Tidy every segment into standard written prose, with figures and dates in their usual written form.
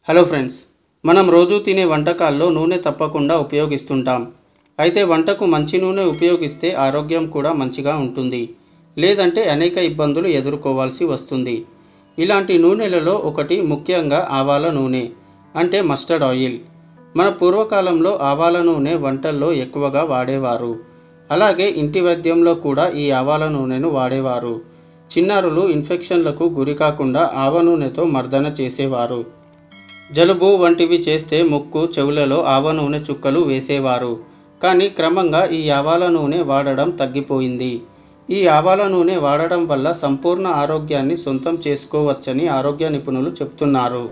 Hello friends, మనం రోజు తినే వంటకాల్లో నూనె తప్పకుండా ఉపయోగిస్తుంటాం. అయితే వంటకు మంచి నూనె ఉపయోగిస్తే ఆరోగ్యం కూడా మంచిగా ఉంటుంది. లేదంటే అనేక ఇబ్బందులు ఎదుర్కోవాల్సి వస్తుంది. ఇలాంటి నూనెలలో ఒకటి ముఖ్యంగా ఆవాల నూనె, అంటే మస్టర్డ్ ఆయిల్. మన పూర్వకాలంలో ఆవాల నూనె వంటల్లో ఎక్కువగా వాడేవారు. అలాగే ఇంటి వైద్యంలో కూడా ఈ ఆవాల నూనెను వాడేవారు. చిన్నారులు ఇన్ఫెక్షన్లకు గురి కాకుండా ఆవ నూనెతో మర్దన చేసేవారు. జలుబు వంటివి చేస్తే ముక్కు చెవులలో ఆవ నూనె చుక్కలు వేసేవారు. కానీ క్రమంగా ఈ ఆవాల నూనె వాడడం తగ్గిపోయింది. ఈ ఆవాల నూనె వాడడం వల్ల సంపూర్ణ ఆరోగ్యాన్ని సొంతం చేసుకోవచ్చని ఆరోగ్య నిపుణులు చెప్తున్నారు.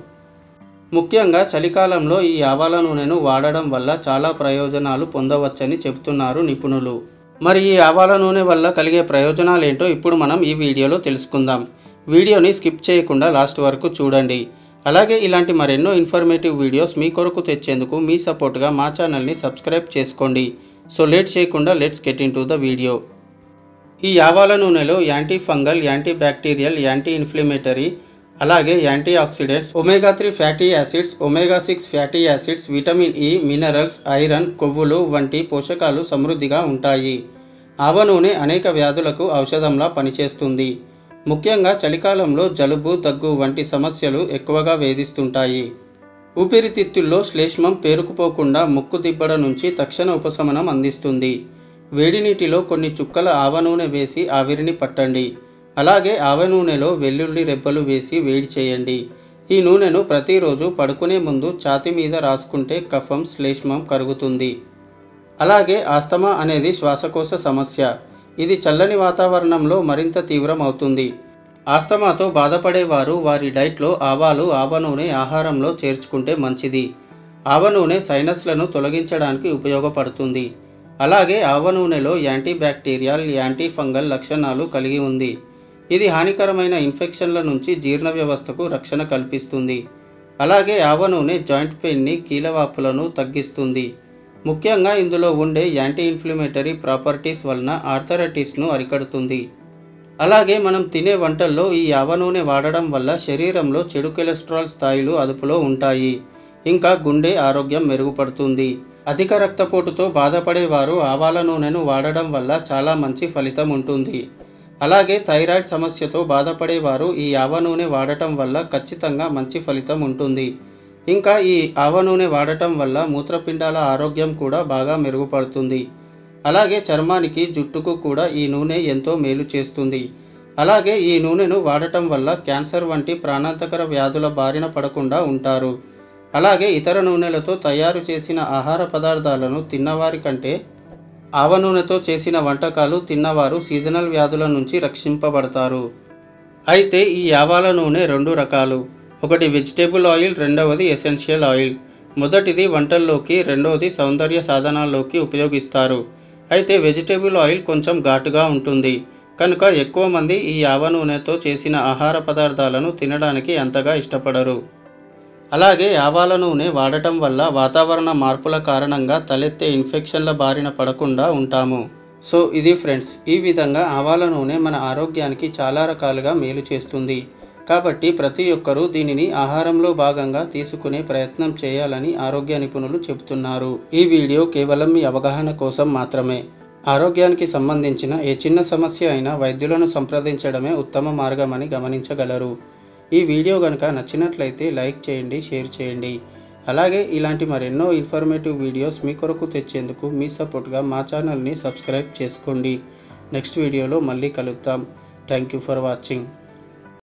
ముఖ్యంగా చలికాలంలో ఈ ఆవాల నూనెను వాడడం వల్ల చాలా ప్రయోజనాలు పొందవచ్చని చెబుతున్నారు నిపుణులు. మరి ఈ ఆవాల నూనె వల్ల కలిగే ప్రయోజనాలు ఏంటో ఇప్పుడు మనం ఈ వీడియోలో తెలుసుకుందాం. వీడియోని స్కిప్ చేయకుండా లాస్ట్ వరకు చూడండి. అలాగే ఇలాంటి మరెన్నో ఇన్ఫర్మేటివ్ వీడియోస్ మీ కొరకు తెచ్చేందుకు మీ సపోర్ట్గా మా ఛానల్ని సబ్స్క్రైబ్ చేసుకోండి. సో లేట్ చేయకుండా let's get into the video. ఈ ఆవాల నూనెలో anti fungal, anti bacterial, anti inflammatory, అలాగే anti oxidants, omega-3 fatty acids, omega-6 fatty acids, vitamin E, minerals, iron, కొవ్వులు వంటి పోషకాలు సమృద్ధిగా ఉంటాయి. ఆవ నూనె అనేక వ్యాధులకు ఔషధంలా పనిచేస్తుంది. ముఖ్యంగా చలికాలంలో జలుబు, దగ్గు వంటి సమస్యలు ఎక్కువగా వేధిస్తుంటాయి. ఊపిరితిత్తుల్లో శ్లేష్మం పేరుకుపోకుండా ముక్కు దిబ్బడ నుంచి తక్షణ ఉపశమనం అందిస్తుంది. వేడి నీటిలో కొన్ని చుక్కల ఆవ నూనె వేసి ఆవిరిని పట్టండి. అలాగే ఆవ నూనెలో వెల్లుల్లి రెబ్బలు వేసి వేడి చేయండి. ఈ నూనెను ప్రతిరోజు పడుకునే ముందు ఛాతీ మీద రాసుకుంటే కఫం, శ్లేష్మం కరుగుతుంది. అలాగే ఆస్తమా అనేది శ్వాసకోశ సమస్య. ఇది చల్లని వాతావరణంలో మరింత తీవ్రం అవుతుంది. ఆస్తమాతో బాధపడేవారు వారి డైట్లో ఆవాలు, ఆవ నూనె ఆహారంలో చేర్చుకుంటే మంచిది. ఆవ నూనె సైనస్లను తొలగించడానికి ఉపయోగపడుతుంది. అలాగే ఆవ నూనెలో యాంటీ బ్యాక్టీరియల్, యాంటీ ఫంగల్ లక్షణాలు కలిగి ఉంది. ఇది హానికరమైన ఇన్ఫెక్షన్ల నుంచి జీర్ణ వ్యవస్థకు రక్షణ కల్పిస్తుంది. అలాగే ఆవ నూనె జాయింట్ పెయిన్ని, కీళ్ళవాపులను తగ్గిస్తుంది. ముఖ్యంగా ఇందులో ఉండే యాంటీ ఇన్ఫ్లమేటరీ ప్రాపర్టీస్ వలన ఆర్థరైటిస్ను అరికడుతుంది. అలాగే మనం తినే వంటల్లో ఈ ఆవ నూనె వాడడం వల్ల శరీరంలో చెడు కొలెస్ట్రాల్ స్థాయిలు అదుపులో ఉంటాయి. ఇంకా గుండె ఆరోగ్యం మెరుగుపడుతుంది. అధిక రక్తపోటుతో బాధపడేవారు ఆవాల నూనెను వాడడం వల్ల చాలా మంచి ఫలితం ఉంటుంది. అలాగే థైరాయిడ్ సమస్యతో బాధపడేవారు ఈ ఆవ నూనె వాడటం వల్ల ఖచ్చితంగా మంచి ఫలితం ఉంటుంది. ఇంకా ఈ ఆవ నూనె వాడటం వల్ల మూత్రపిండాల ఆరోగ్యం కూడా బాగా మెరుగుపడుతుంది. అలాగే చర్మానికి, జుట్టుకు కూడా ఈ నూనె ఎంతో మేలు చేస్తుంది. అలాగే ఈ నూనెను వాడటం వల్ల క్యాన్సర్ వంటి ప్రాణాంతకర వ్యాధుల బారిన పడకుండా ఉంటారు. అలాగే ఇతర నూనెలతో తయారు చేసిన ఆహార పదార్థాలను తిన్నవారి కంటే ఆవ నూనెతో చేసిన వంటకాలు తిన్నవారు సీజనల్ వ్యాధుల నుంచి రక్షింపబడతారు. అయితే ఈ ఆవాల నూనె రెండు రకాలు. ఒకటి వెజిటేబుల్ ఆయిల్, రెండవది ఎసెన్షియల్ ఆయిల్. మొదటిది వంటల్లోకి, రెండవది సౌందర్య సాధనాల్లోకి ఉపయోగిస్తారు. అయితే వెజిటేబుల్ ఆయిల్ కొంచెం ఘాటుగా ఉంటుంది కనుక ఎక్కువ మంది ఈ ఆవ నూనెతో చేసిన ఆహార పదార్థాలను తినడానికి అంతగా ఇష్టపడరు. అలాగే ఆవాల నూనె వాడటం వల్ల వాతావరణ మార్పుల కారణంగా తలెత్తే ఇన్ఫెక్షన్ల బారిన పడకుండా ఉంటాము. సో ఇది ఫ్రెండ్స్, ఈ విధంగా ఆవాల నూనె మన ఆరోగ్యానికి చాలా రకాలుగా మేలు చేస్తుంది. కాబట్టి ప్రతి ఒక్కరూ దీనిని ఆహారంలో భాగంగా తీసుకునే ప్రయత్నం చేయాలని ఆరోగ్య నిపుణులు చెబుతున్నారు. ఈ వీడియో కేవలం మీ అవగాహన కోసం మాత్రమే. ఆరోగ్యానికి సంబంధించిన ఏ చిన్న సమస్య అయినా వైద్యులను సంప్రదించడమే ఉత్తమ మార్గమని గమనించగలరు. ఈ వీడియో కనుక నచ్చినట్లయితే లైక్ చేయండి, షేర్ చేయండి. అలాగే ఇలాంటి మరెన్నో ఇన్ఫర్మేటివ్ వీడియోస్ మీ కొరకు తెచ్చేందుకు మీ సపోర్ట్గా మా ఛానల్ని సబ్స్క్రైబ్ చేసుకోండి. నెక్స్ట్ వీడియోలో మళ్ళీ కలుద్దాం. Thank you for watching.